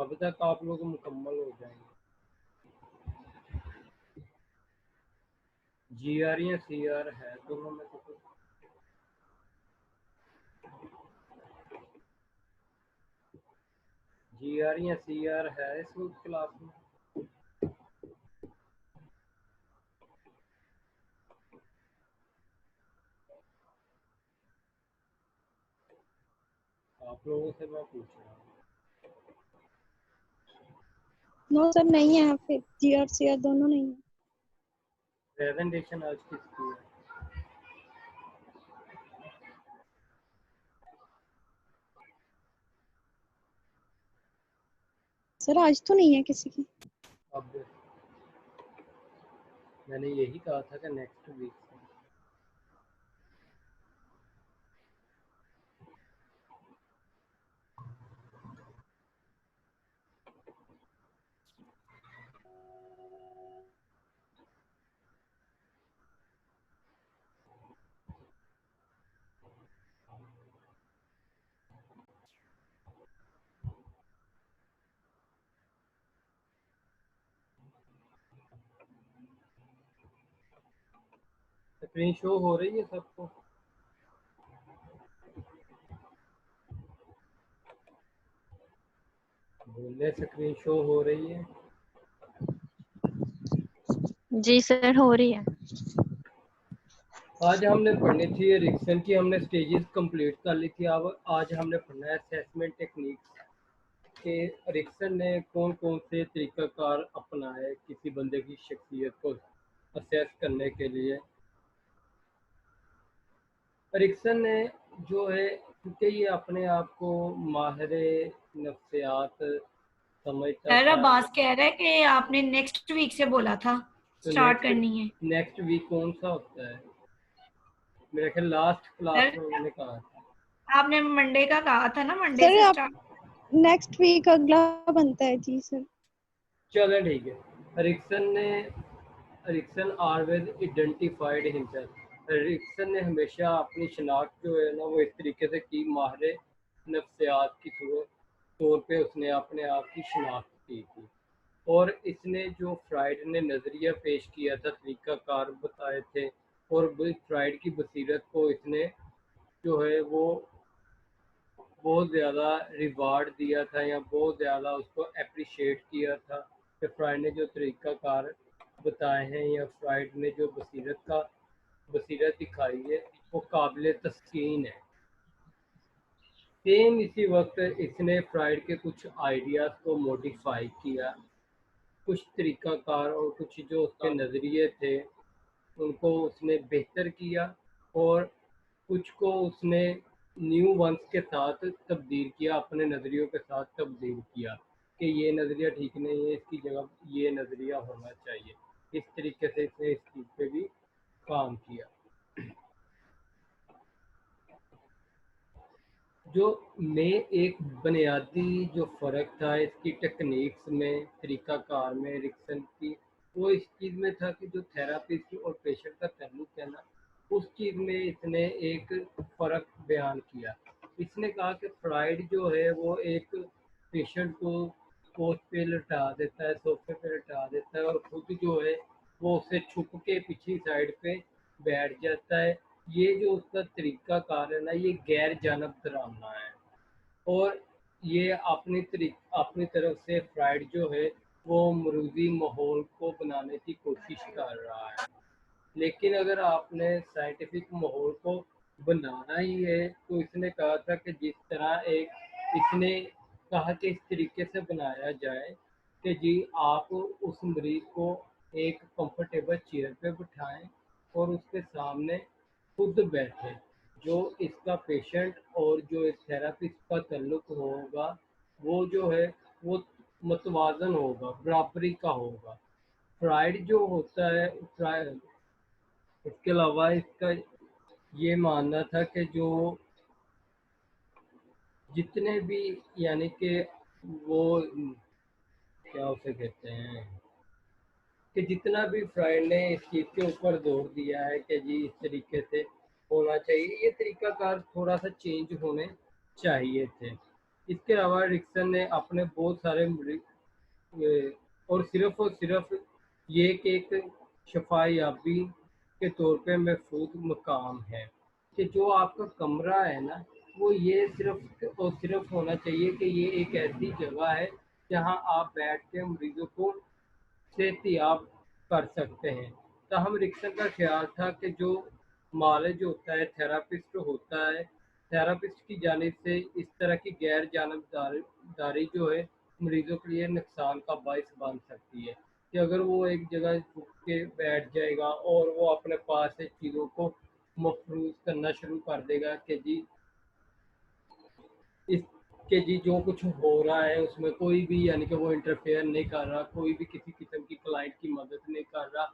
कब तक आप लोग मुकम्मल हो जाएंगे? GR या CR है दोनों में से कुछ? GR या CR है इस क्लास में? आप लोगों से मैं पूछ रहा हूँ। नो सर नहीं है, फिर GR CR दोनों नहीं है। प्रेजेंटेशन आज किसकी है? सर आज तो नहीं है किसी की। अब मैंने यही कहा था कि नेक्स्ट वीक से। स्क्रीन शो हो रही है सबको? बोले स्क्रीन शो हो रही है? जी सर हो रही है। आज हमने पढ़नी थी एरिक्सन की, हमने स्टेजेस कंप्लीट कर ली थी। अब आज हमने पढ़ना है असेसमेंट टेक्निक्स के एरिक्सन ने कौन कौन से तरीकाकार अपनाए किसी बंदे की शख्सियत को असेस करने के लिए। एरिक्सन ने जो है, क्योंकि ये अपने आप को माहिर नफ्सियात समझता सर था। अब्बास कह रहा है कि आपने नेक्स्ट वीक से बोला था तो स्टार्ट करनी है। नेक्स्ट वीक कौन सा होता है? मेरे ख्याल लास्ट क्लास में उन्होंने कहा था। आपने मंडे का कहा था ना, मंडे सर से आप स्टार्ट। नेक्स्ट वीक अगला बनता है जी सर। चलो ठीक है। Erikson always identified himself. Erikson ने हमेशा अपनी शनाख्त जो है ना वो इस तरीके से की, माहिर नफ्सियात की तौर पे उसने अपने आप की शनाख्त की थी। और इसने जो फ्राइड ने नज़रिया पेश किया था, तरीक़ाकार बताए थे, और फ्राइड की बसीरत को इसने जो है वो बहुत ज़्यादा रिवार्ड दिया था या बहुत ज़्यादा उसको अप्रिशिएट किया था कि फ्राइड ने जो तरीक़ाकार बताए हैं या फ्राइड ने जो बसीरत दिखाई है वो काबिल तस्कीन है। सेम इसी वक्त इसने फ्राइड के कुछ आइडियाज़ को मॉडिफाई किया, कुछ तरीक़ाकार और कुछ जो उसके नज़रिए थे उनको उसने बेहतर किया, और कुछ को उसने न्यू वंस के साथ तब्दील किया, अपने नज़रियों के साथ तब्दील किया कि ये नज़रिया ठीक नहीं है, इसकी जगह ये नज़रिया होना चाहिए। इस तरीके से इसने इस चीज़ पे भी काम किया। जो में एक बुनियादी जो फ़र्क था इसकी टेक्निक्स में, तरीक़ाकार में एरिक्सन की, वो इस चीज़ में था कि जो थेरापिस्ट और पेशेंट का ताल्लुक है ना, उस चीज़ में इसने एक फ़र्क बयान किया। इसने कहा कि फ्राइड जो है वो एक पेशेंट को कोच पे लटा देता है, सोफे पे लटा देता है, और खुद जो है वो उसे छुप के पिछली साइड पे बैठ जाता है। ये जो उसका तरीका कार है ना, ये गैर जानबदाराना है, और ये अपनी तरफ से फ्राइड जो है वो मरूजी माहौल को बनाने की कोशिश कर रहा है। लेकिन अगर आपने साइंटिफिक माहौल को बनाना ही है तो इसने कहा था कि जिस तरह इसने कहा कि इस तरीके से बनाया जाए कि जी आप उस मरीज को एक कंफर्टेबल चेयर पे बिठाएं और उसके सामने खुद बैठे, जो इसका पेशेंट और जो इस थेरापिस्ट का ताल्लुक होगा वो जो है वो मतवाजन होगा, बराबरी का होगा। फ्राइड जो होता है, इसके अलावा इसका ये मानना था कि जो जितने भी यानी कि वो क्या उसे कहते हैं कि जितना भी फ्राइड ने इस चीज़ के ऊपर जोर दिया है कि जी इस तरीके से होना चाहिए, ये तरीकाकार थोड़ा सा चेंज होने चाहिए थे। इसके अलावा रिक्सन ने अपने बहुत सारे और सिर्फ ये कि एक शफायाबी के तौर पे महफूज मकाम है कि जो आपका कमरा है ना, वो ये सिर्फ और सिर्फ होना चाहिए कि ये एक ऐसी जगह है जहां आप बैठ के मरीजों को सेहतियाब कर सकते हैं। ताहम रिक्सन का ख्याल था कि जो मालिज होता है, थेरापिस्ट होता है, थेरापिस्ट की जानिब से इस तरह की गैर जानबदारी जो है मरीजों के लिए नुकसान का बायस बन सकती है कि अगर वो एक जगह झुक के बैठ जाएगा और वो अपने पास से चीज़ों को मफरूज करना शुरू कर देगा कि जी इस कि जी जो कुछ हो रहा है उसमें कोई भी यानी कि वो इंटरफेयर नहीं कर रहा, कोई भी किसी किस्म की क्लाइंट की मदद नहीं कर रहा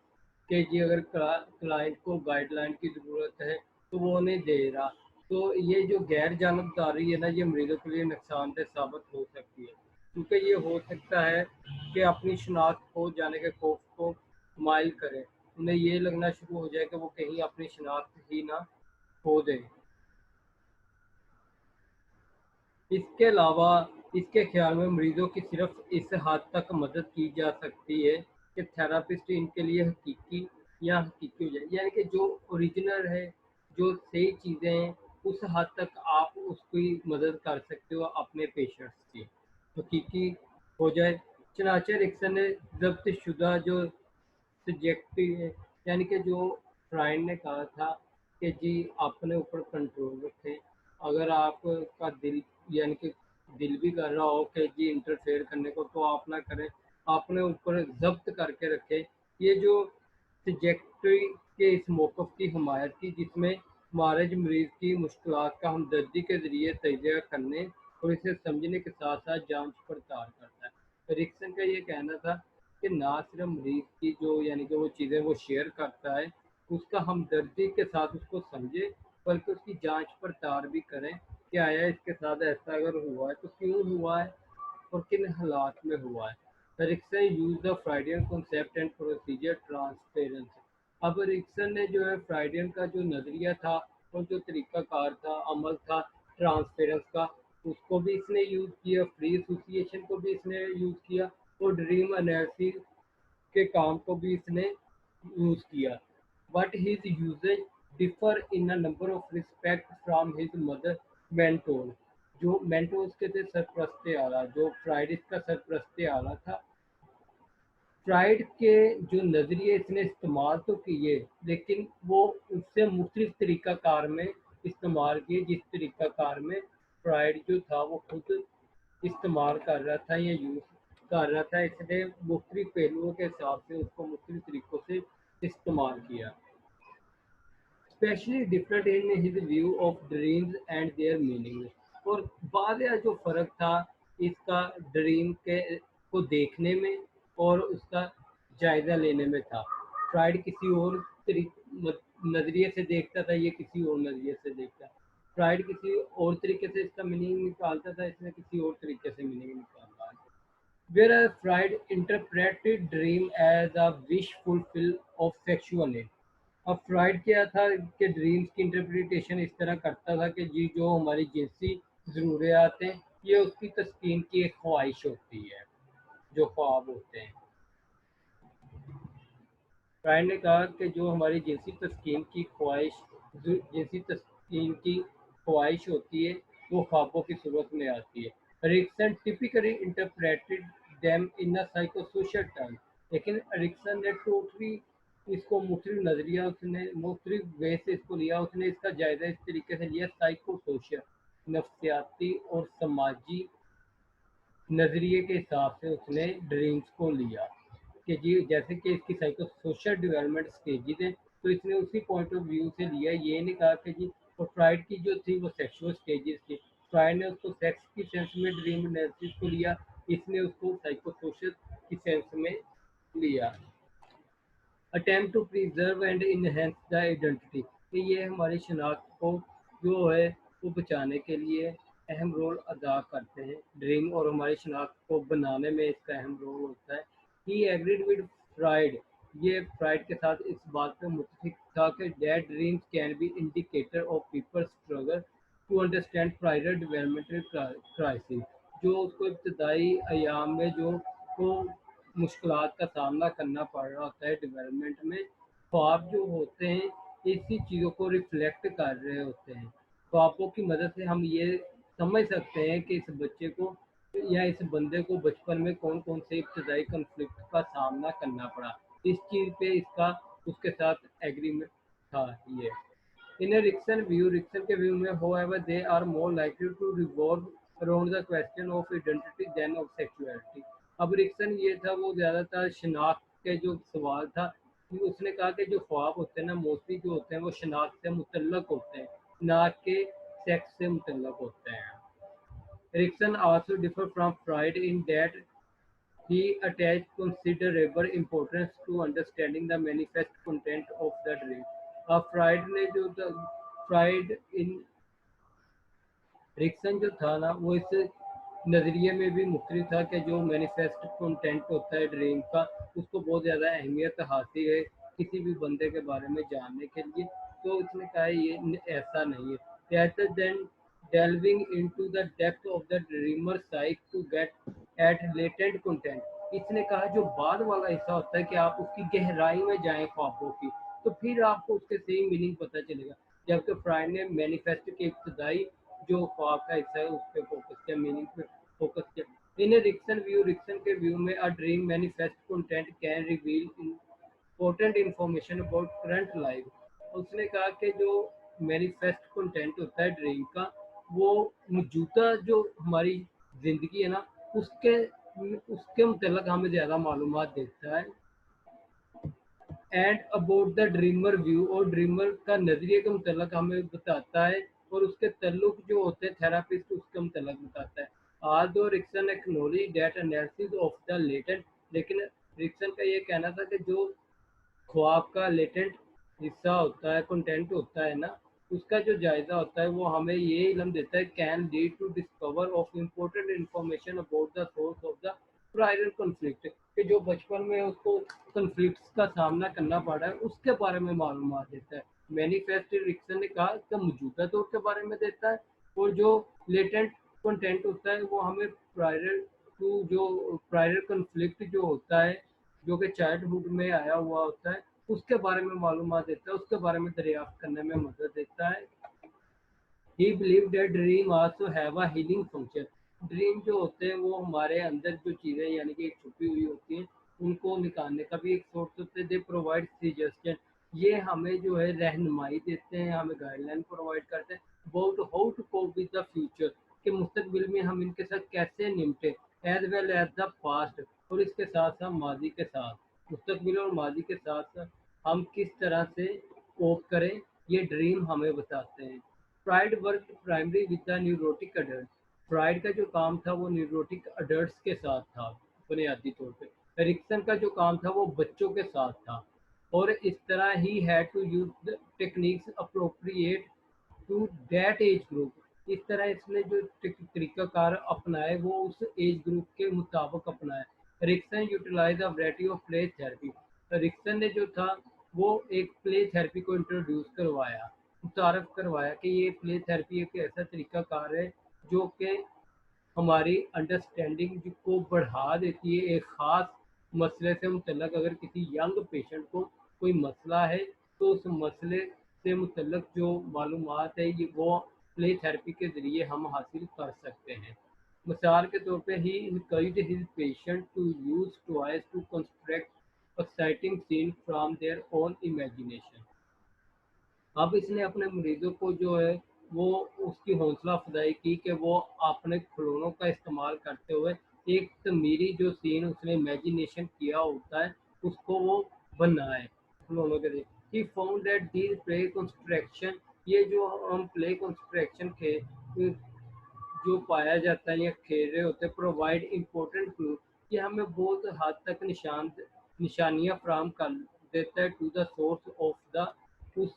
कि जी अगर क्लाइंट को गाइडलाइन की ज़रूरत है तो वो नहीं दे रहा। तो ये जो गैर जानबदारी है ना, ये मरीजों के लिए नुकसानदेह साबित हो सकती है, क्योंकि ये हो सकता है कि अपनी शनाख्त खो जाने के खौफ को माइल करें, उन्हें ये लगना शुरू हो जाए कि वो कहीं अपनी शनाख्त ही ना खो दें। इसके अलावा इसके ख्याल में मरीजों की सिर्फ इस हद तक मदद की जा सकती है कि थेरापिस्ट इनके लिए हकीकी या हकीकी हो जाए, यानी कि जो ओरिजिनल है, जो सही चीज़ें हैं, उस हद तक आप उसकी मदद कर सकते हो अपने पेशेंट्स की, हकीकी हो जाए। चनाचे रिक्सन ने जब्त शुदा जो सब्जेक्टिव है, यानी कि जो फ्राइड ने कहा था कि जी अपने ऊपर कंट्रोल रखें, अगर आपका दिल यानी कि दिल भी कर रहा हो कि जी इंटरफेयर करने को, तो आप ना करें, अपने ऊपर जब्त करके रखें। ये जो सब्जेक्टिव के इस मौक़िफ़ की हमायत की जिसमें मारज मरीज़ की मुश्किलात का हमदर्दी के ज़रिए तजिया करने और इसे समझने के साथ साथ जांच पड़ताल करता है। रिक्सन का ये कहना था कि ना सिर्फ मरीज़ की जो यानी कि वो चीज़ें वो शेयर करता है, उसका हमदर्दी के साथ उसको समझे, बल्कि उसकी जांच पड़ताल भी करें कि आया इसके साथ ऐसा अगर हुआ है तो क्यों हुआ है और किन हालात में हुआ है। Rixon use the Freudian concept and procedure transparency. अब रिक्सन ने जो है फ्राइडियन का जो नज़रिया था और जो तरीक़ाकार था, अमल था ट्रांसपेरेंस का, उसको भी इसने यूज़ किया, फ्री एसोसिएशन को भी इसने यूज़ किया और ड्रीम एनालिसिस के काम को भी इसने यूज़ किया। But his usages differ in a number of respect from his mother mentor. जो मेंटोर्स के थे सरपरस्ते आला, जो फ्राइड इसका सरपरस्ते आला था, फ्राइड के जो नज़रिए इसने इस्तेमाल तो किए, लेकिन वो उससे मुख्तलिफ तरीक़ाकार में इस्तेमाल किए, जिस तरीक़ाकार में फ्राइड जो था वो खुद इस्तेमाल कर रहा था या यूज़ कर रहा था, इसने मुख्तलिफ पहलुओं के हिसाब से उसको मुख्तलिफ तरीक़ों से इस्तेमाल किया। Specially different in his view of dreams and there meaning. और वाक़या जो फ़र्क था इसका ड्रीम के को देखने में और उसका जायज़ा लेने में था। फ्राइड किसी और नज़रिए से देखता था, ये किसी और नज़रिए से देखता। फ्राइड किसी और तरीके से इसका मीनिंग निकालता था, इसने किसी और तरीके से मीनिंग निकाला। Whereas Freud interpreted dream as a wish fulfill of sexual need। अब फ्राइड क्या था कि ड्रीम्स की इंटरप्रिटेशन इस तरह करता था कि जी जो हमारी जिनसी ज़रूरियात हैं ये उसकी तस्कीन की एक ख्वाहिश होती है, जो ख्वाब होते हैं। फ्राइड ने कहा कि जो हमारी जिनसी तस्कीन की ख्वाहिश जिनसी तस्कीन की ख्वाहिश होती है वो ख्वाबों की सूरत में आती है। Erikson typically interpreted them in a psychosocial term, लेकिन एरिक्सन ने टोटली इसको मुख्तलिफ नज़रिया उसने मुख्तलिफ वे से इसको लिया, उसने इसका जायज़ा इस तरीके से लिया साइकोसोशल, नफ्सियाती और समाजी नज़रिए के हिसाब से उसने ड्रीम्स को लिया कि जी जैसे कि इसकी साइको सोशल डेवलपमेंट स्टेजेस हैं, तो इसने उसी पॉइंट ऑफ व्यू से लिया। ये नहीं कहा कि जी और फ्राइड की जो थी वो सेक्सुअल स्टेजेस थी, फ्राइड ने उसको सेक्स की सेंस में ड्रीम एनालिसिस को लिया, इसने उसको साइको सोशल की सेंस में लिया। Attempt to preserve and enhance the identity, कि ये हमारी शनाख्त को जो है वो बचाने के लिए अहम रोल अदा करते हैं। ड्रीम और हमारी शनाख्त को बनाने में इसका अहम रोल होता है। ही एग्रीड विद फ्राइड, ये फ्राइड के साथ इस बात पे मुत्तफिक था कि that dreams can be indicator of people struggle to understand prior developmental crisis, जो उसको इब्तदाई अयाम में जो को मुश्किलात का सामना करना पड़ रहा होता है डेवलपमेंट में। ख्वाब जो होते हैं इसी चीज़ों को रिफ्लेक्ट कर रहे होते हैं। ख्वाबों की मदद से हम ये समझ सकते हैं कि इस बच्चे को या इस बंदे को बचपन में कौन कौन से इब्तदाई कन्फ्लिक्ट का सामना करना पड़ा। इस चीज़ पे इसका उसके साथ एग्रीमेंट था ये। In a Rickson view, Rickson के व्यू में however they are more likely to revolve around the question of identity than of sexuality। अब रिक्सन ये था वो ज़्यादातर शनाख्त के जो सवाल था कि उसने कहा कि जो ख्वाब होते हैं ना मोस्टली जो होते हैं वो शनाख्त से मुतल्लक होते हैं ना कि सेक्स से मुतल्लक होते हैं। Rickson also differed from Freud in that he attached considerable importance to understanding the manifest content of the dream। अब फ्राइड ने जो फ्राइड इन रिक्सन जो था ना वो इस नज़रिए में भी मुख्तलिफ था कि जो मैनिफेस्ट कंटेंट होता है ड्रीम का उसको बहुत ज़्यादा अहमियत हासिल है किसी भी बंदे के बारे में जानने के लिए। तो इसने कहा ये ऐसा नहीं है। rather than delving into the depth of the dreamer psyche to get at latent content, इसने कहा जो बाद वाला हिस्सा होता है कि आप उसकी गहराई में जाएं ख्वाबों की तो फिर आपको उसके सही मीनिंग पता चलेगा। जबकि फ्राइड ने मैनिफेस्ट के इब्तदाई जो ख्वाब का हिस्सा है उस पर फोकस किया, मीनिंग पे फोकस किया। इन रिक्सन व्यू, रिक्सन के व्यू में a dream manifest content can reveal important information about current life. उसने कहा कि जो मैनिफेस्ट कंटेंट होता है ड्रीम का वो मौजूदा जो हमारी ज़िंदगी है ना उसके उसके मुतल्लिक़ हमें ज़्यादा मालूमात देता है। And about the dreamer view, और ड्रीमर का नज़रिए के मुतल्लिक़ हमें बताता है और उसके तल्लुक जो होते हैं थेरापिस्ट उसके मुतल्लिक़ बताता है। Aldous Rixon acknowledge that analysis of the latent, लेकिन रिक्सन का ये कहना था कि जो ख्वाब का लेटेंट हिस्सा होता है कंटेंट होता है ना उसका जो जायज़ा होता है वो हमें ये इल्म देता है can lead to discover of important information about the source of the prior conflict, कि जो बचपन में उसको कन्फ्लिक्ट्स का सामना करना पड़ा है उसके बारे में मालूमात देता है। मैनिफेस्ट रिक्सन ने कहा कि मौजूदा दौर के बारे में देता है और जो लेटेंट कंटेंट होता है वो हमें प्रायर टू जो प्रायर कन्फ्लिक्ट जो होता है जो कि चाइल्डहुड में आया हुआ होता है उसके बारे में मालूमात देता है, उसके बारे में दरियाफ्त करने में मदद देता है। He believed that dream also have a healing function। Dream जो होते हैं वो हमारे अंदर जो चीज़ें यानी कि छुपी हुई होती हैं उनको निकालने का भी एक सोर्स होते हैं। दे प्रोवाइड सजेशन, ये हमें जो है रहनुमाई देते हैं, हमें गाइडलाइन प्रोवाइड करते हैं about how to cope with the future, कि मुस्तकबिल में हम इनके साथ कैसे निपटे, as well as the past, और इसके साथ साथ माजी के साथ मुस्तकबिल और माजी के साथ साथ हम किस तरह से कोप करें ये ड्रीम हमें बताते हैं। Fried work primary with the neurotic adult, fried का जो काम था वो न्यूरोटिक अडल्ट्स के साथ था बुनियादी तौर पे। रिक्सन का जो काम था वो बच्चों के साथ था और इस तरह he had to use the techniques appropriate to that age group. इस तरह इसने जो तरीकाकार अपनाए वो उस एज ग्रुप के मुताबिक अपनाए। Erikson utilise a variety of play therapy, Erikson ने जो था वो एक प्ले थेरेपी को इंट्रोड्यूस करवाया, मुतारफ़ करवाया कि ये प्ले थेरेपी एक ऐसा तरीकाकार है जो कि हमारी अंडरस्टैंडिंग को बढ़ा देती है। एक ख़ास मसले से मुतल्लक अगर किसी यंग पेशेंट को कोई मसला है तो उस मसले से मुतल्लक जो मालूमात है ये वो प्ले थेरेपी के ज़रिए हम हासिल कर सकते हैं। मिसाल के तौर पे ही encouraged his patient to use toys to construct exciting scene from their own imagination। अब इसने अपने मरीज़ों को जो है वो उसकी हौसला अफजाई की कि वो अपने खिलौनों का इस्तेमाल करते हुए एक तमीरी जो सीन उसने इमेजिनेशन किया होता है उसको वो बनाए खिलौनों के लिए। He found that these play construction, ये जो हम प्ले कंस्ट्रक्शन के जो पाया जाता है या खेल रहे होते हैं प्रोवाइड इम्पोर्टेंट क्लू, ये हमें बहुत हद तक निशानियाँ फ्राहम कर देता है to the source of the, उस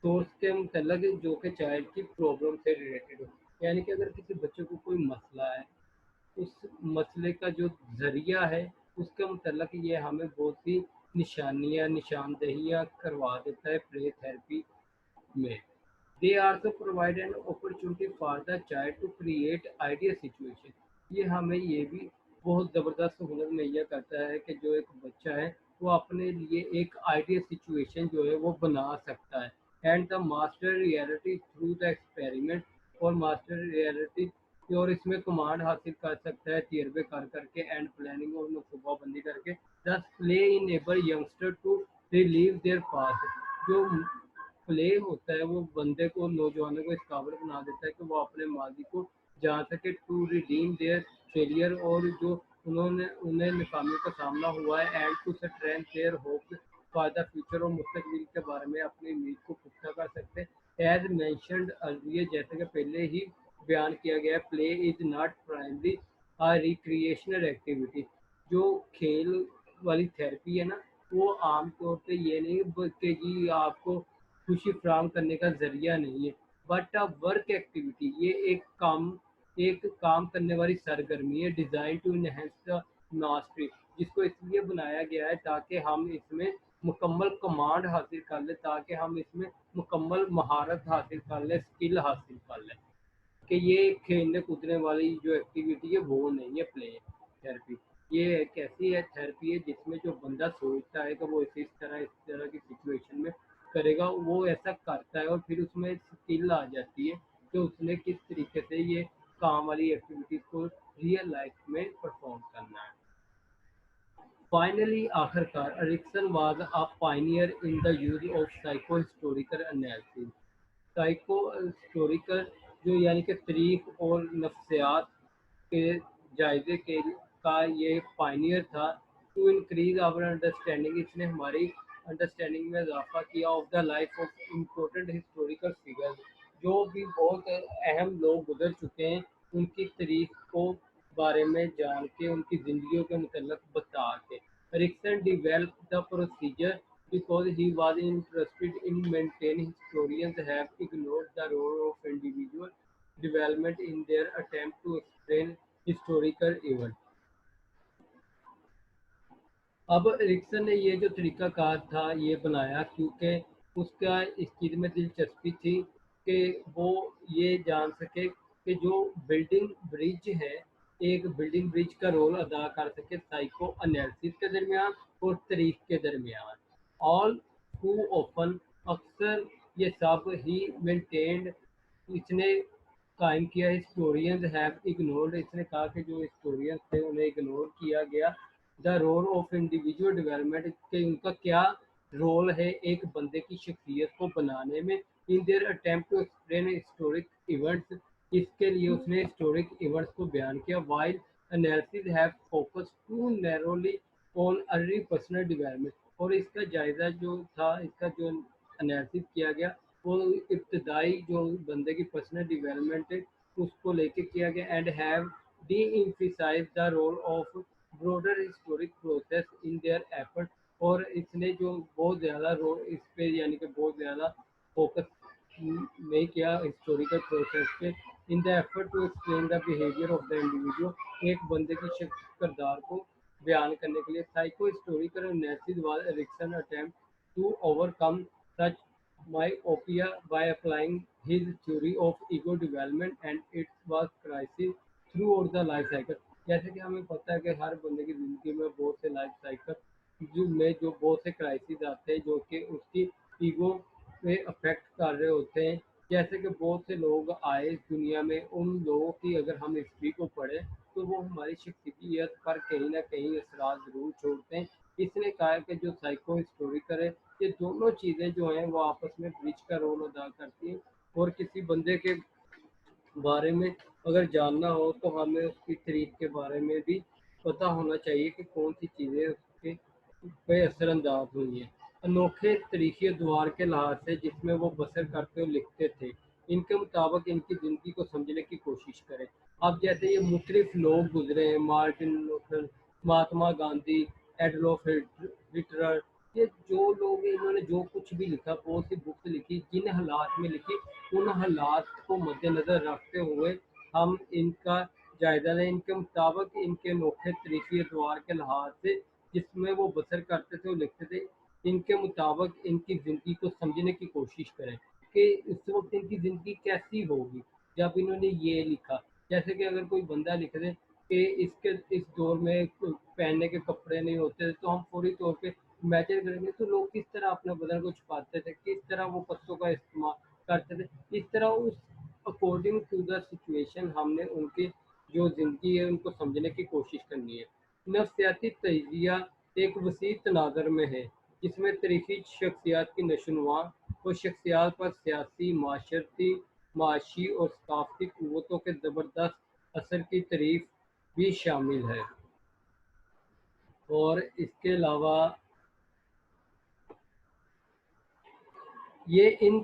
सोर्स के मतलब जो कि चाइल्ड की प्रॉब्लम से रिलेटेड हो। यानी कि अगर किसी बच्चे को कोई मसला है उस मसले का जो ज़रिया है उसके मतलब ये हमें बहुत सी निशानियाँ निशानदहियाँ करवा देता है प्ले थेरेपी में। They also provide an opportunity for the child to create ideal situation. ये हमें ये भी बहुत ज़बरदस्त सहूलत मुहैया करता है कि जो एक बच्चा है वो अपने लिए एक आइडियल सिचुएशन जो है वो बना सकता है। And the master reality through the experiment, और मास्टर रियलिटी और इसमें कमांड हासिल कर सकता है तजर्बे कर करके एंड प्लानिंग और मनसूबाबंदी करके। This play enable youngster to relive their past. जो प्ले होता है वो बंदे को, नौजवानों को इस काबिल बना देता है कि वो अपने माजी को जान सके, टू रिडीम देयर फेलियर, और जो उन्होंने उन्हें नाकामियों का सामना हुआ है, and to strength their hope for the future, और मुस्तकबिल के बारे में अपनी उम्मीद को पुख्ता कर सकते हैं। एज मैंशनड अर्लियर, जैसे कि पहले ही बयान किया गया, play is not primary a recreational activity. जो खेल वाली थेरेपी है ना, वो आमतौर पे ये नहीं कि जी आपको खुशी फराहम करने का ज़रिया नहीं है, बट अ वर्क एक्टिविटी, ये एक काम करने वाली सरगर्मी है, design to enhance the mastery, जिसको इसलिए बनाया गया है ताकि हम इसमें मुकम्मल कमांड हासिल कर लें, ताकि हम इसमें मुकम्मल महारत हासिल कर लें, स्किल हासिल कर लें। कि ये खेलने कूदने वाली जो एक्टिविटी है वो नहीं है प्ले थेरेपी। ये एक ऐसी है थेरेपी है जिसमें जो बंदा सोचता है कि वो इस तरह की सिचुएशन में करेगा, वो ऐसा करता है, और फिर उसमें स्किल आ जाती है कि उसने किस तरीके से ये काम वाली एक्टिविटीज़ को रियल लाइफ में परफॉर्म करना है। Finally, आखिरकार, Erikson was a pioneer in the use of psychohistorical analysis. Psychohistorical, जो यानी कि तारीख और नफ्सियात के जायजे के का ये पायनियर था। टू इंक्रीज आवर अंडरस्टैंडिंग, इसने हमारी अंडरस्टैंडिंग में इजाफा किया of the life of important historical figures. जो भी बहुत अहम लोग गुजर चुके हैं उनकी तारीख को बारे में जान के, उनकी ज़िंदगियों के मतलब बता के। Erikson developed the procedure because he was interested in maintaining. Historians have ignored the role of individual development in their attempt to explain historical events. अब एरिक्सन ने ये जो तरीक़ाकार था ये बनाया क्योंकि उसका इस चीज़ में दिलचस्पी थी कि वो ये जान सके कि जो बिल्डिंग ब्रिज है, एक बिल्डिंग ब्रिज का रोल अदा कर सके साइको एनालिसिस के दरमियान और तारीख के दरमियान। ऑल टू ओपन, अक्सर ये सब ही मेंटेन्ड, इसने कायम किया। हिस्टोरियंस हैव इग्नोर्ड, इसने कहा कि जो हिस्टोरियंस थे उन्हें इग्नोर किया गया। The role of individual development, के उनका क्या रोल है एक बंदे की शख्सियत को बनाने में। In their attempt to explain historic events, इसके लिए उसने हिस्टोरिक इवेंट्स को बयान किया। While analysis have focus too narrowly on early personal development, और इसका जायज़ा जो था, इसका जो एनालिसिस किया गया वो इब्तदाई जो बंदे की पर्सनल डेवलपमेंट है उसको लेके किया गया। एंड हैव डी emphasize the role of broader historic process in their effort, और इसने जो बहुत ज़्यादा रोल इस पे यानी कि बहुत ज़्यादा फोकस नहीं किया हिस्टोरिकल प्रोसेस पे। In the effort to explain the behaviour of the individual, एक बंदे की शख्स किरदार को बयान करने के लिए। Psychohistorical analysis was Erikson attempt to overcome such myopia by applying his theory of ego development and its was crisis throughout the life cycle। जैसे कि हमें पता है कि हर बंदे की ज़िंदगी में बहुत से लाइफ साइकिल जो बहुत से क्राइसिस आते हैं जो कि उसकी ईगो पे अफेक्ट कर रहे होते हैं। जैसे कि बहुत से लोग आए इस दुनिया में, उन लोगों की अगर हम हिस्ट्री को पढ़ें तो वो हमारी शख्सियत पर कहीं ना कहीं असरात ज़रूर छोड़ते हैं। इसने कहा है कि जो साइको हिस्टोरिकल है, ये दोनों चीज़ें जो हैं वो आपस में ब्रिज का रोल अदा करती हैं। और किसी बंदे के बारे में अगर जानना हो तो हमें उसकी तारीख के बारे में भी पता होना चाहिए कि कौन सी चीज़ें उसके पे असरअंदाज हुई हैं। अनोखे तरीके अदवार के लिहाज से जिसमें वो बसर करते और लिखते थे, इनके मुताबिक इनकी ज़िंदगी को समझने की कोशिश करें। अब जैसे ये मुख्तलिफ लोग गुजरे हैं, Martin Luther, Mahatma Gandhi, Adolf Hitler, ये जो लोग हैं इन्होंने जो कुछ भी लिखा, बहुत सी बुक्स लिखी, जिन हालात में लिखी उन हालात को मद्देनज़र रखते हुए हम इनका जायज़ा लें। इनके मुताबिक इनके अनोखे तरीके अतवार के लिहाज से जिसमें वो बसर करते थे और लिखते थे, इनके मुताबिक इनकी ज़िंदगी को समझने की कोशिश करें। कि इस वक्त इनकी ज़िंदगी कैसी होगी जब इन्होंने ये लिखा। जैसे कि अगर कोई बंदा लिख दे कि इसके इस दौर में पहनने के कपड़े नहीं होते, तो हम फौरी तौर पे इमेजिन करेंगे तो लोग किस तरह अपने बदन को छुपाते थे, किस तरह वो पत्तों का इस्तेमाल करते थे। इस तरह उस अकॉर्डिंग टू द सिचुएशन हमने उनकी जो ज़िंदगी है उनको समझने की कोशिश करनी है। नफ्सियाती तजिया एक वसी तनाज़र में है जिसमें तारीखी शख्सियात की नशोनुमा और शख्सियात पर सियासी, माशरती, माशी और सकाफती क़ुव्वतों के ज़बरदस्त असर की तारीफ भी शामिल है। और इसके अलावा ये इन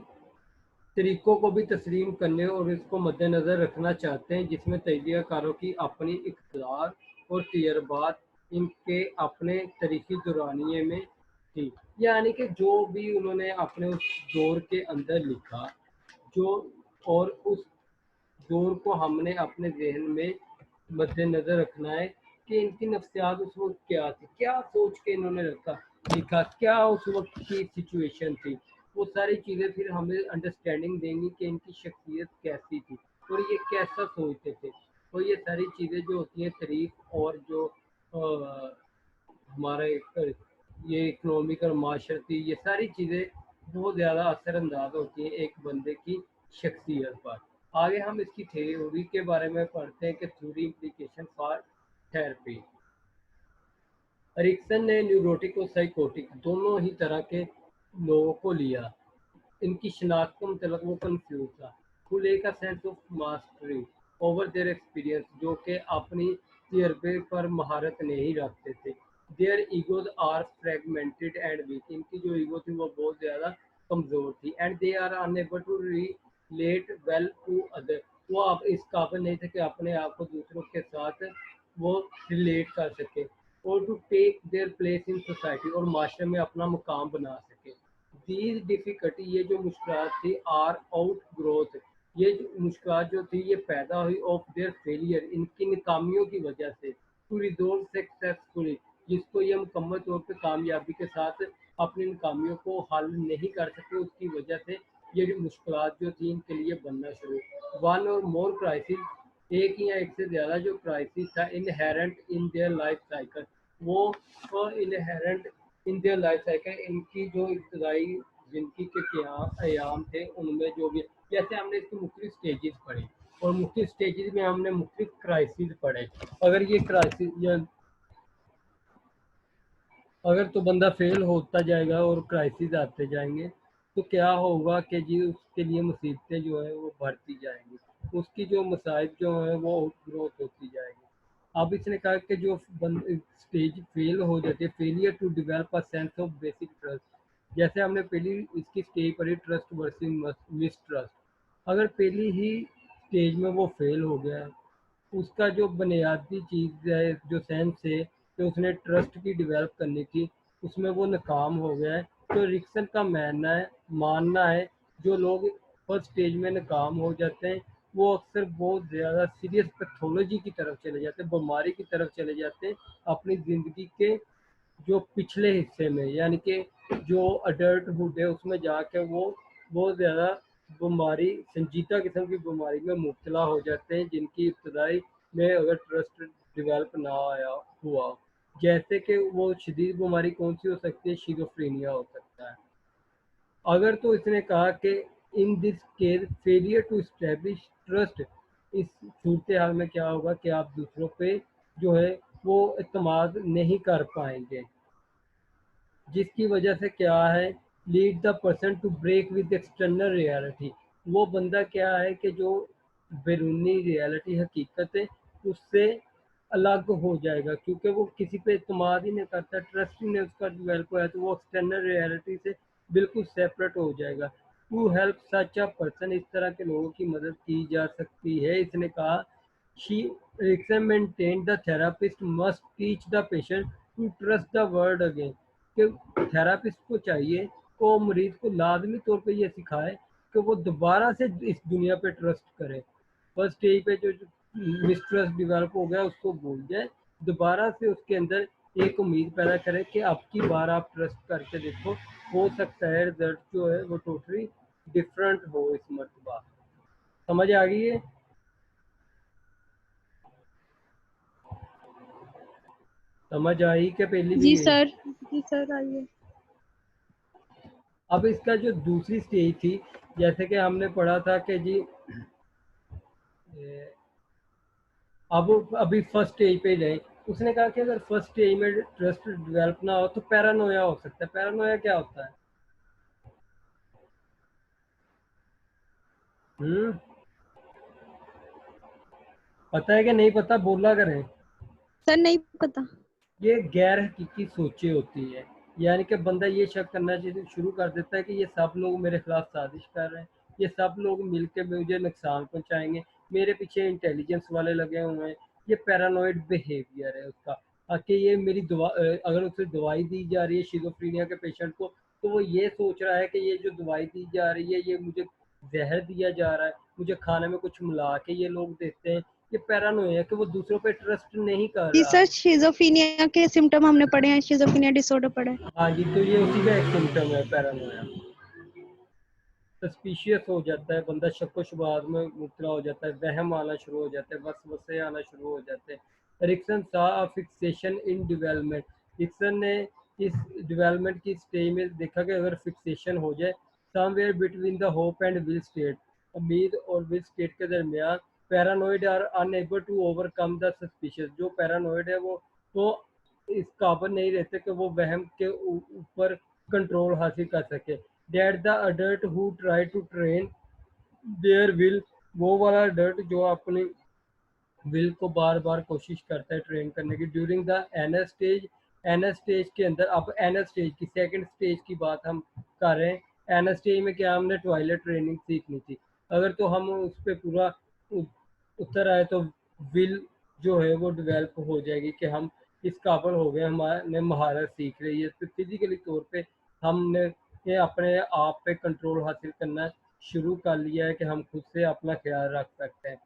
तरीकों को भी तस्लीम करने और इसको मद्देनज़र रखना चाहते हैं जिसमें तजज़ियाकारों की अपनी इक़्तिदार और तजर्बात इनके अपने तरीक़ी दुरानिये में थी। यानी कि जो भी उन्होंने अपने उस दौर के अंदर लिखा, जो और उस दौर को हमने अपने जहन में मद्देनज़र रखना है कि इनकी नफ्सियात उस वक्त क्या थी, क्या सोच के इन्होंने लिखा, क्या उस वक्त की सिचुएशन थी। वो सारी चीज़ें फिर हमें अंडरस्टैंडिंग देंगी कि इनकी शख्सियत कैसी थी और ये कैसा सोचते थे। तो ये सारी चीज़ें जो होती हैं तारीख और जो हमारे ये इकनॉमिक और माशरती ये सारी चीज़ें बहुत ज़्यादा असरअंदाज होती हैं एक बंदे की शख्सियत पर। आगे हम इसकी थ्योरी के बारे में पढ़ते हैं कि theory implication for therapy. Erikson ने न्यूरोटिक और साइकोटिक दोनों ही तरह के लोगों को लिया। इनकी शिनाख्त का मतलब वो कंफ्यूज था। खुले का sense of mastery over their experience जो कि अपनी तजर्बे पर महारत नहीं रखते थे। Their egos are fragmented and weak इनकी जो ईगो थी वो बहुत ज़्यादा कमज़ोर थी। And they are unable to relate well to other वो आप इस काबिल नहीं थे कि अपने आप को दूसरों के साथ वो रिलेट कर सके और to take their place in society और माशरे में अपना मुकाम बना सके। दीज डिफ़िकल्टी ये जो मुश्किलात थी आर आउट ग्रोथ ये मुश्किलात जो थी ये पैदा हुई ऑफ देयर फेलियर इनकी नाकामियों की वजह से टू रिजोल्व सक्सेसफुली जिसको ये मुकम्मल तौर पे कामयाबी के साथ अपनी नाकामियों को हल नहीं कर सके उसकी वजह से ये मुश्किलात जो थी इनके लिए बनना शुरू। वन और मोर क्राइसिस एक या एक से ज़्यादा जो क्राइसिस था inherent in their life cycle वो inherent in their life cycle इनकी जो इब्तदाई ज़िंदगी के क़याम थे उनमें जो भी जैसे हमने इसकी मुख्तलिफ स्टेजेस पढ़े और मुख्तलिफ स्टेजेस में हमने मुख्तलिफ क्राइसिस पढ़े। अगर ये क्राइसिस या अगर तो बंदा फेल होता जाएगा और क्राइसिस आते जाएंगे तो क्या होगा कि जी उसके लिए मुसीबतें जो है वो बढ़ती जाएंगी, उसकी जो मसाइब जो है वो ग्रोथ होती जाएगी। अब इसने कहा कि जो स्टेज फेल हो जाती है failure to develop a sense of basic trust जैसे हमने पहली इसकी स्टेज पढ़ी ट्रस्ट वर्सेस मिसट्रस्ट। अगर पहली ही स्टेज में वो फेल हो गया है उसका जो बुनियादी चीज़ है जो सेंस है कि उसने ट्रस्ट की डेवलप करनी थी उसमें वो नाकाम हो गया है। तो रिक्सन का मानना है जो लोग फर्स्ट स्टेज में नाकाम हो जाते हैं वो अक्सर बहुत ज़्यादा सीरियस पैथोलॉजी की तरफ चले जाते हैं, बीमारी की तरफ चले जाते हैं अपनी ज़िंदगी के जो पिछले हिस्से में यानी कि जो अडल्टहुड है उसमें जाके वो बहुत ज़्यादा बीमारी संजीदा किस्म की बीमारी में मुब्तला हो जाते हैं जिनकी इब्तदाई में अगर ट्रस्ट डेवलप ना आया हुआ जैसे कि वो शदीद बीमारी कौन सी हो सकती है शिज़ोफ्रेनिया हो सकता है। अगर तो इसने कहा कि in this case failure to establish trust इस सूरत हाल में क्या होगा कि आप दूसरों पे जो है वो एतमाद नहीं कर पाएंगे जिसकी वजह से क्या है lead the person to break with external reality वो बंदा क्या है कि जो बैरूनी रियलिटी हकीकत है उससे अलग हो जाएगा क्योंकि वो किसी पे एतमाद ही नहीं करता ट्रस्ट ही नहीं उसका डेवलप हुआ है तो वो एक्सटर्नल रियलिटी से बिल्कुल सेपरेट हो जाएगा। To help such a person इस तरह के लोगों की मदद की जा सकती है। इसने कहा she maintain the therapist must teach the patient to trust the word again कि थेरापिस्ट को चाहिए को मरीज को लाजमी तौर पे ये सिखाए कि वो दोबारा से इस दुनिया पे ट्रस्ट करे। फर्स्ट स्टेज पे जो मिसट्रस्ट डेवलप हो गया उसको भूल जाए दोबारा से उसके अंदर एक उम्मीद पैदा करे कि अब की बार आप ट्रस्ट करके देखो हो सकता है रिजल्ट जो है वो टोटली डिफरेंट हो इस मर्तबा। समझ आ गई है? समझ आई कि पहली भी जी गई? सर, जी सर आइए। अब इसका जो दूसरी स्टेज थी, जैसे कि हमने पढ़ा था कि जी अब अभी फर्स्ट स्टेज पे जाए। उसने कहा कि अगर फर्स्ट स्टेज में ट्रस्ट डेवलप ना हो तो पैरानोया हो सकता है। पैरानोया क्या होता है? हम्म, पता है कि नहीं पता? बोला करें। सर नहीं पता। ये गैर हकीकी सोचें होती है, यानी कि बंदा ये शक करना शुरू कर देता है कि ये सब लोग मेरे खिलाफ साजिश कर रहे हैं, ये सब लोग मिलकर मुझे नुकसान पहुंचाएंगे, मेरे पीछे इंटेलिजेंस वाले लगे हुए हैं। ये पैरानोइड बिहेवियर है उसका। कि ये मेरी अगर उसे दवाई दी जा रही है शिजोफ्रेनिया के पेशेंट को, तो वो ये सोच रहा है कि ये जो दवाई दी जा रही है ये मुझे जहर दिया जा रहा है, मुझे खाने में कुछ मिला के ये लोग देते हैं। ये पैरानोया है कि वो दूसरों पे ट्रस्ट नहीं कर जी रहा। सर, शिजोफ्रेनिया के सिम्टम हमने पढ़े हैं, शिजोफ्रेनिया डिसऑर्डर पढ़ा है। हाँ जी, तो ये उसी का एक सिम्टम है पैरानोया। सस्पिशियस हो जाता है बंदा, शक्को शुबहात में मुब्तला हो जाता है, वहम आना शुरू हो जाते हैं, वसवसे आना शुरू हो जाते हैं। रिक्सन सा अ फिक्सेशन इन डेवलपमेंट। रिक्सन ने इस डेवलपमेंट की स्टेज में देखा कि अगर फिक्सेशन हो जाए somewhere between the hope and will state, उम्मीद और विल स्टेट के दरमियान, paranoid are unable to overcome the suspicious. जो पैरानोइड है वो इस काबिल नहीं रहते कि वो वहम के ऊपर कंट्रोल हासिल कर सके। That the adult who try to train their will, वो वाला अडल्ट जो अपनी विल को बार बार कोशिश करता है ट्रेन करने की during the NS stage. NS stage के अंदर, अब एनएस स्टेज की सेकंड स्टेज की बात हम कर रहे हैं। एनएस स्टेज में क्या हमने टॉयलेट ट्रेनिंग सीखनी थी। अगर तो हम उस पर पूरा उतर आए तो विल जो है वो डेवलप हो जाएगी कि हम इस काबिल हो गए, हमारे महारत सीख रही है, तो फिजिकली तौर पे हमने ये अपने आप पे कंट्रोल हासिल करना शुरू कर लिया है कि हम खुद से अपना ख्याल रख सकते हैं।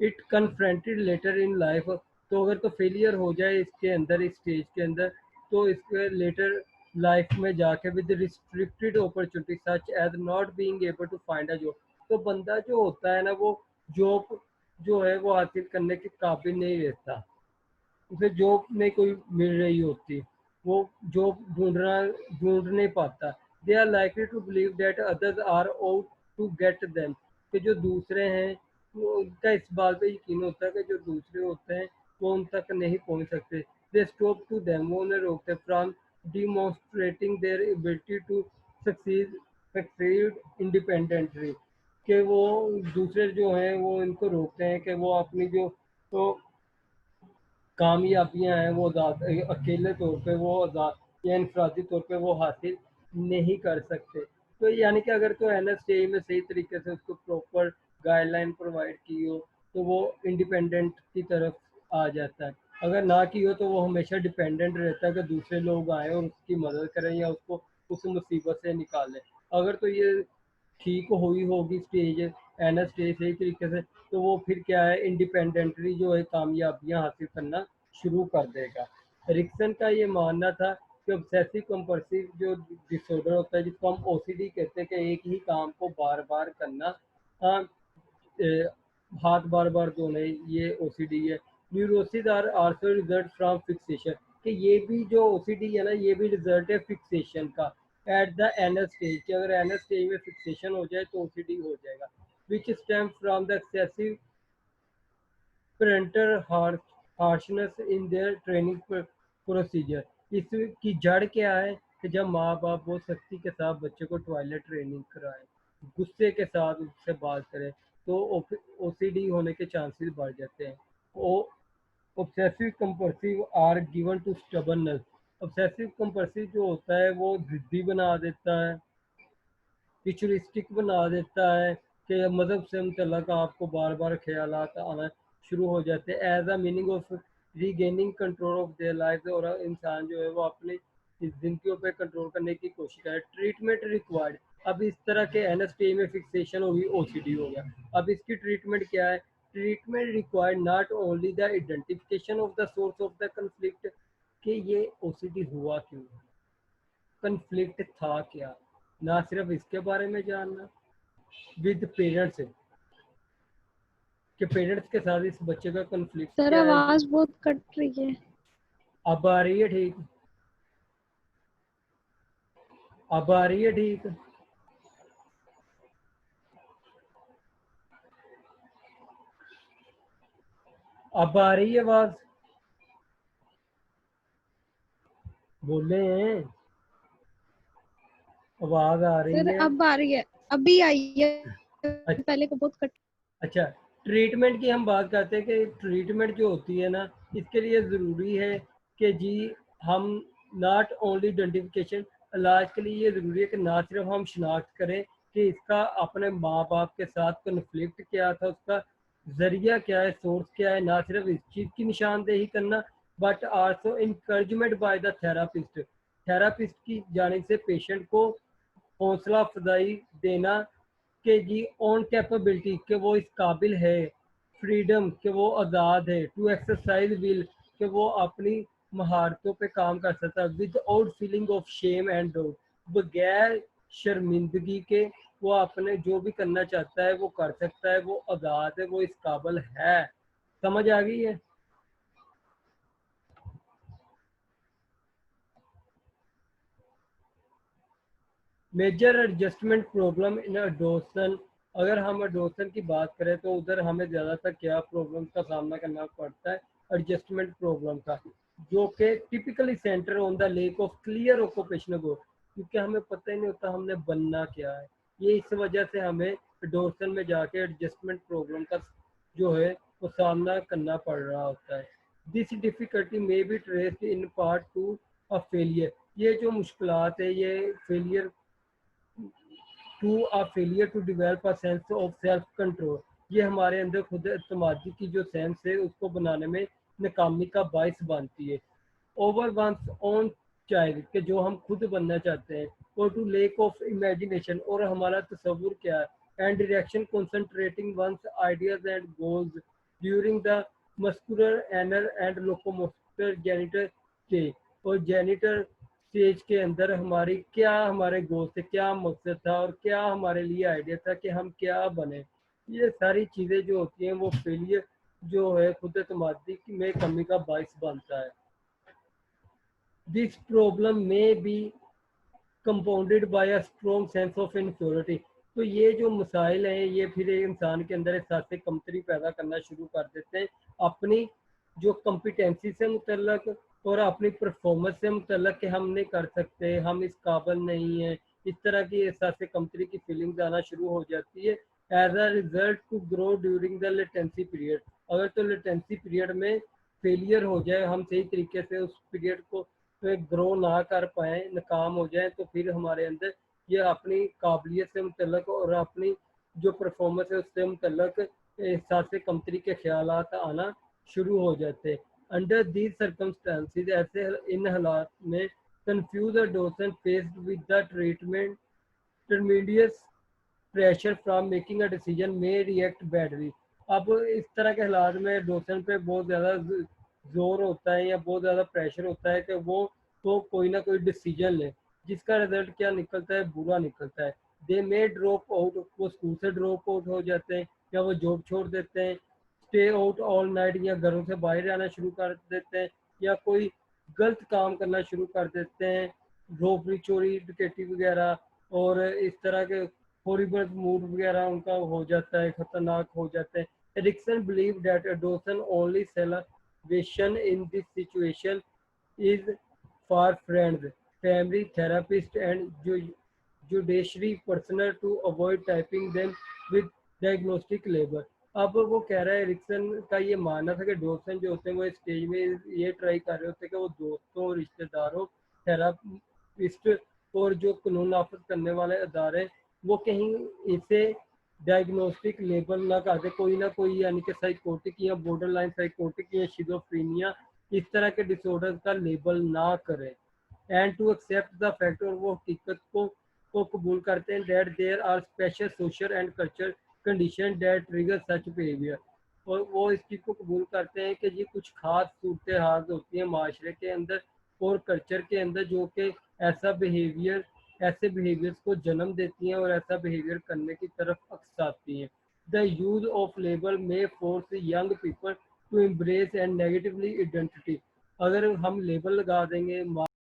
It confronted later in life. तो अगर तो फेलियर हो जाए इसके अंदर, इस स्टेज के अंदर, तो इसके लेटर लाइफ में जाके with restricted opportunity such as not being able to find a job, तो बंदा जो होता है ना वो जॉब जो है वो हासिल करने के काबिल नहीं रहता, उसे जॉब नहीं कोई मिल रही होती, वो जॉब ढूंढ नहीं पाता। They are likely to believe that others are out to get them, कि जो दूसरे हैं वो उनका इस बात पे यकीन होता है कि जो दूसरे होते हैं वो उन तक नहीं पहुंच सकते। दे स्टॉप टू देम, वो उन्हें रोकते from demonstrating their ability to succeed independently, कि वो दूसरे जो हैं वो इनको रोकते हैं कि वो अपनी जो तो कामयाबियां हैं वो अकेले तौर पे वो आज़ाद या इनफरादी तौर पे वो हासिल नहीं कर सकते। तो यानी कि अगर तो एन एस में सही तरीके से उसको प्रॉपर गाइडलाइन प्रोवाइड की हो तो वो इंडिपेंडेंट की तरफ आ जाता है। अगर ना की हो तो वो हमेशा डिपेंडेंट रहता है कि दूसरे लोग आए और उसकी मदद करें या उसको उस मुसीबत से निकालें। अगर तो ये ठीक हुई होगी स्टेज, एन एस स्टेज सही तरीके से, तो वो फिर क्या है इंडिपेंडेंटली जो है कामयाबियां हासिल करना शुरू कर देगा। रिक्सन का ये मानना था कि ऑब्सेसिव कंपल्सिव जो डिसऑर्डर होता है जिसको हम ओसीडी कहते हैं, कि एक ही काम को बार बार करना, हाँ, हाथ बार बार धोने, ये ओसीडी है। Neurosis are also result from fixation, कि ये भी जो ओसीडी है ना ये भी रिजल्ट है फिक्सेशन का एट द एनएस स्टेज, कि अगर एनएस स्टेज में फिक्सेशन हो जाए तो ओसीडी हो जाएगा। Which stem from the excessive parental harshness in their training procedure. इसकी जड़ क्या है कि जब माँ बाप बहुत सख्ती के साथ बच्चे को टॉयलेट ट्रेनिंग कराएं, गुस्से के साथ उससे बात करें, तो ओसीडी होने के चांसेस बढ़ जाते हैं। Oh obsessive compulsive are given to stubbornness. Obsessive compulsive जो होता है वो जिद्दी बना देता है, रिचुअलिस्टिक बना देता है, कि मज़हब से मुतल्लक आपको बार बार ख्यालात आना शुरू हो जाते हैं। As a meaning of regaining control of their life, और इंसान जो है वो अपनी इस जिंदगियों पे कंट्रोल करने की कोशिश करे। Treatment required. अब इस तरह के एन एस टी में फिक्सेशन होगी, ओसीडी हो गया, अब इसकी ट्रीटमेंट क्या है? Treatment required not only the identification of the source of the conflict, कि ये ओसीडी हुआ क्यों, कंफ्लिक्ट था क्या, ना सिर्फ इसके बारे में जानना, विद पेरेंट्स, कि पेरेंट्स के साथ इस बच्चे का कन्फ्लिक्ट सर क्या है। आवाज बहुत कट रही है। अब आ रही है ठीक? अब आ रही है ठीक? अब आ रही है आवाज? बोले हैं, आवाज आ रही सर है? अब आ रही है, अभी आई है, अच्छा, पहले को बहुत कट। अच्छा, ट्रीटमेंट की हम बात करते हैं कि ट्रीटमेंट जो होती है ना, इसके लिए ज़रूरी है कि जी हम नॉट ओनली आइडेंटिफिकेशन, इलाज के लिए ये ज़रूरी है कि ना सिर्फ हम शिनाख्त करें कि इसका अपने माँ बाप के साथ कन्फ्लिक्ट क्या था, उसका ज़रिया क्या है, सोर्स क्या है, ना सिर्फ इस चीज़ की निशानदेही करना but also encouragement by the therapist, therapist की जानिब से पेशेंट को हौसला अफजाई देना कि जी ऑन कैपेबिलिटी कि वो इस काबिल है, फ्रीडम कि वो आज़ाद है, टू एक्सरसाइज विल कि वो अपनी महारतों पे काम कर सकता है, with out feeling of shame and doubt, बगैर शर्मिंदगी के वो अपने जो भी करना चाहता है वो कर सकता है, वो आज़ाद है, वो इस काबिल है। समझ आ गई है? मेजर एडजस्टमेंट प्रॉब्लम इन एडोसन, अगर हम एडोसन की बात करें तो उधर हमें ज़्यादातर क्या प्रॉब्लम का सामना करना पड़ता है, एडजस्टमेंट प्रॉब्लम का, जो कि typically centre on the lack of clear occupational goal, क्योंकि हमें पता ही नहीं होता हमने बनना क्या है। ये इस वजह से हमें एडोसन में जाके एडजस्टमेंट प्रॉब्लम का जो है वो सामना करना पड़ रहा होता है। This difficulty may be traced in part to a failure, ये जो मुश्किलात है ये failure to a failure to develop a sense of self control, ये हमारे अंदर खुद एतमादी की जो सेंस है उसको बनाने में नाकामी का बायस बनती है। ओवर वंस ओन चाइल्ड के जो हम खुद बनना चाहते हैं, और टू लेक ऑफ इमेजिनेशन, और हमारा तस्वुर क्या है, and direction concentrating one's ideas and goals during the muscular anal and locomotor genital stage, और जेनिटर स्टेज के अंदर हमारी क्या हमारे गोल थे, क्या मकसद था और क्या हमारे लिए आइडिया था कि हम क्या बने, ये सारी चीज़ें जो होती हैं वो फेलियर जो है खुद एतमादी में कमी का बायस बनता है। This problem may be compounded by a strong sense of inferiority, तो ये जो मसाइल हैं ये फिर एक इंसान के अंदर एहसास कमतरी पैदा करना शुरू कर देते हैं, अपनी जो कॉम्पिटेंसी से मुतल्लक और अपनी परफॉर्मेंस से मुतल्लक कि हम नहीं कर सकते, हम इस काबिल नहीं हैं, इस तरह की एहसास कमतरी की फीलिंग्स आना शुरू हो जाती है। As a result to grow during the latency period, अगर तो लेटेंसी पीरियड में फेलियर हो जाए, हम सही तरीके से उस पीरियड को ग्रो ना कर पाए, नाकाम हो जाए, तो फिर हमारे अंदर ये अपनी काबिलियत से मुतल्लक और अपनी जो परफॉर्मेंस है उससे मुतल्लक एहसास कमतरी के ख्यालात आना शुरू हो जाते हैं। अंडर दीज सर्कमस्टांसिस, ऐसे इन हालात में confuse adolescent faced with the treatment tremendous pressure from making a decision may react badly, अब इस तरह के हालात में डोसन पे बहुत ज़्यादा जोर होता है या बहुत ज़्यादा प्रेशर होता है कि वो तो कोई ना कोई डिसीजन ले, जिसका रिजल्ट क्या निकलता है, बुरा निकलता है। दे मे ड्रॉप आउट, वो स्कूल से ड्रॉप आउट हो जाते हैं या वो जॉब छोड़ देते हैं, स्टे आउट ऑल नाइट या घरों से बाहर आना शुरू कर देते हैं, या कोई गलत काम करना शुरू कर देते हैं, रोबरी चोरी डकैती वगैरह, और इस तरह के हॉरिबल मूड वगैरह उनका हो जाता है, खतरनाक हो जाते हैं। Erikson believe that adolescent only salvation in this situation is for friends, family, therapist and judiciary personnel to avoid typing them with diagnostic labor। अब वो कह रहा है, एरिक्सन का ये मानना था कि डोसन जो होते हैं वो स्टेज में ये ट्राई कर रहे होते हैं कि वो दोस्तों, रिश्तेदारों, थेरापिस्ट और जो कानून नाफिज करने वाले अदारे वो कहीं इसे डायग्नोस्टिक लेबल ना कर दे, कोई ना कोई यानी कि साइकोटिक या बॉर्डर लाइन साइकोटिक या शिजोफ्रेनिया इस तरह के डिसऑर्डर का लेबल ना करे, and to accept the fact, और वो हकीकत को कबूल करते हैं, that there are special social and culture condition that trigger such behaviour, और वो इस चीज़ को कबूल करते हैं कि ये कुछ खास सूरत हाल होती है माशरे के अंदर और कल्चर के अंदर जो कि ऐसा बिहेवियर ऐसे बिहेवियर्स को जन्म देती हैं और ऐसा बिहेवियर करने की तरफ अक्साती हैं। The use of label may force young people to embrace and negatively identity. अगर हम लेबल लगा देंगे